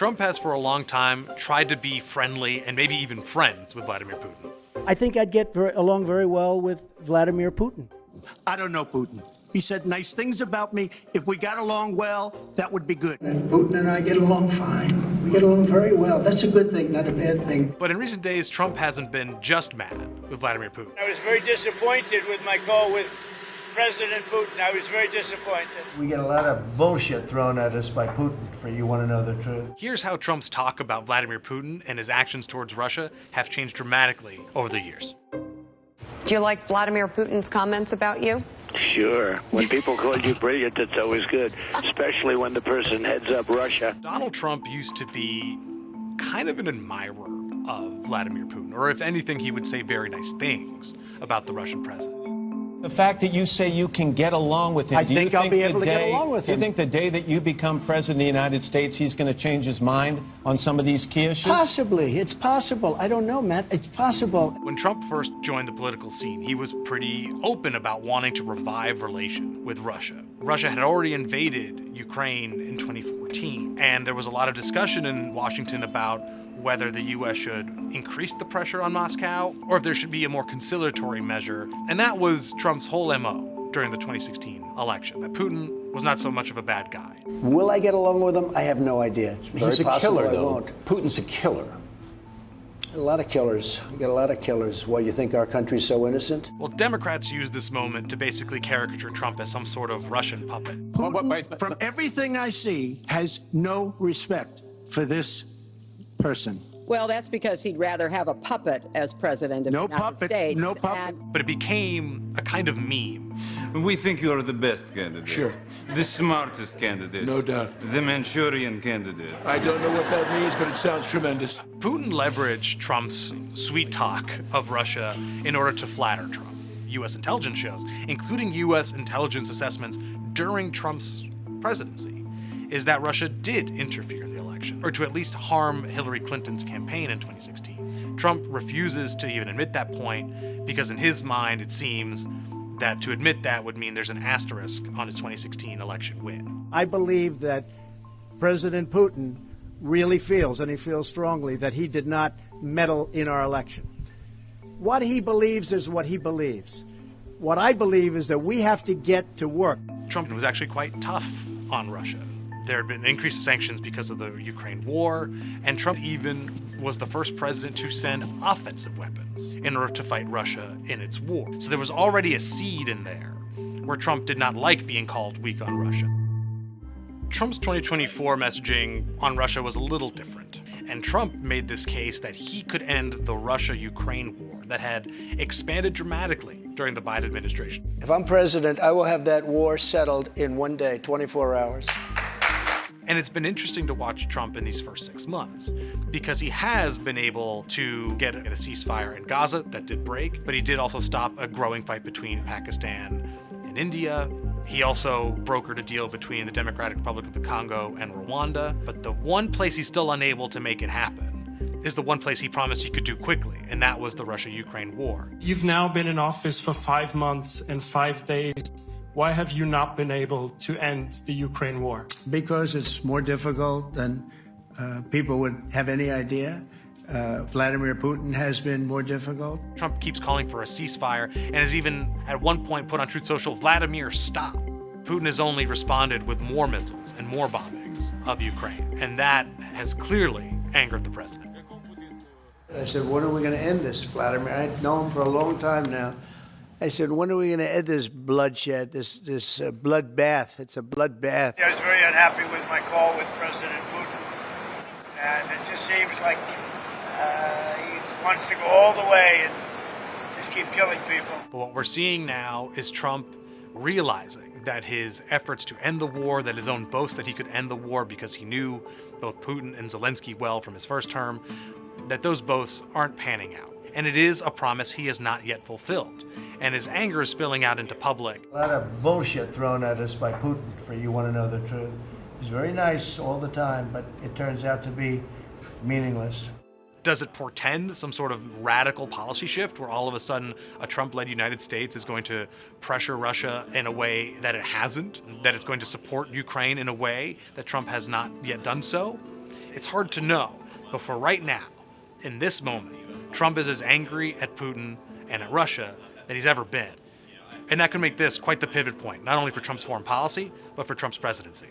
Trump has for a long time tried to be friendly and maybe even friends with Vladimir Putin. I think I'd get along very well with Vladimir Putin. I don't know Putin. He said nice things about me. If we got along well, that would be good. And Putin and I get along fine. We get along very well. That's a good thing, not a bad thing. But in recent days, Trump hasn't been just mad with Vladimir Putin. I was very disappointed with my call with President Putin. I was very disappointed. We get a lot of bullshit thrown at us by Putin, for you want to know the truth. Here's how Trump's talk about Vladimir Putin and his actions towards Russia have changed dramatically over the years. Do you like Vladimir Putin's comments about you? Sure. When people call you brilliant, it's always good, especially when the person heads up Russia. Donald Trump used to be kind of an admirer of Vladimir Putin, or if anything, he would say very nice things about the Russian president. The fact that you say you can get along with him, I think I'll be able to get along with him. Do you think the day that you become president of the United States, he's going to change his mind on some of these key issues? Possibly. It's possible. I don't know, Matt. It's possible. When Trump first joined the political scene, he was pretty open about wanting to revive relation with Russia. Russia had already invaded Ukraine in 2014, and there was a lot of discussion in Washington about whether the U.S. should increase the pressure on Moscow or if there should be a more conciliatory measure. And that was Trump's whole MO during the 2016 election, that Putin was not so much of a bad guy. Will I get along with him? I have no idea. It's very He's a possible killer, I though. won't. Putin's a killer. A lot of killers. We got a lot of killers. Why, you think our country's so innocent? Well, Democrats use this moment to basically caricature Trump as some sort of Russian puppet. Putin, from everything I see, has no respect for this person. Well, that's because he'd rather have a puppet as president of the United States. No puppet. But it became a kind of meme. We think you're the best candidate. Sure. The smartest candidate. No doubt. The Manchurian candidate. I don't know what that means, but it sounds tremendous. Putin leveraged Trump's sweet talk of Russia in order to flatter Trump. U.S. intelligence shows, including U.S. intelligence assessments during Trump's presidency, is that Russia did interfere in the election, or to at least harm Hillary Clinton's campaign in 2016. Trump refuses to even admit that point because in his mind it seems that to admit that would mean there's an asterisk on his 2016 election win. I believe that President Putin really feels, and he feels strongly, that he did not meddle in our election. What he believes is what he believes. What I believe is that we have to get to work. Trump was actually quite tough on Russia. There had been an increase of sanctions because of the Ukraine war, and Trump even was the first president to send offensive weapons in order to fight Russia in its war. So there was already a seed in there where Trump did not like being called weak on Russia. Trump's 2024 messaging on Russia was a little different, and Trump made this case that he could end the Russia-Ukraine war that had expanded dramatically during the Biden administration. If I'm president, I will have that war settled in one day, 24 hours. And it's been interesting to watch Trump in these first 6 months because he has been able to get a ceasefire in Gaza that did break, but he did also stop a growing fight between Pakistan and India. He also brokered a deal between the Democratic Republic of the Congo and Rwanda. But the one place he's still unable to make it happen is the one place he promised he could do quickly, and that was the Russia-Ukraine war. You've now been in office for 5 months and 5 days. Why have you not been able to end the Ukraine war? Because it's more difficult than people would have any idea. Vladimir Putin has been more difficult. Trump keeps calling for a ceasefire and has even at one point put on Truth Social, "Vladimir, stop." Putin has only responded with more missiles and more bombings of Ukraine, and that has clearly angered the president. I said, when are we going to end this, Vladimir? I've known him for a long time now. I said, when are we going to end this bloodshed, this bloodbath? It's a bloodbath. I was very unhappy with my call with President Putin, and it just seems like he wants to go all the way and just keep killing people. But what we're seeing now is Trump realizing that his efforts to end the war, that his own boast that he could end the war because he knew both Putin and Zelensky well from his first term, that those boasts aren't panning out. And it is a promise he has not yet fulfilled. And his anger is spilling out into public. A lot of bullshit thrown at us by Putin, for you want to know the truth. He's very nice all the time, but it turns out to be meaningless. Does it portend some sort of radical policy shift where all of a sudden a Trump-led United States is going to pressure Russia in a way that it hasn't, that it's going to support Ukraine in a way that Trump has not yet done so? It's hard to know, but for right now, in this moment, Trump is as angry at Putin and at Russia than he's ever been. And that could make this quite the pivot point, not only for Trump's foreign policy, but for Trump's presidency.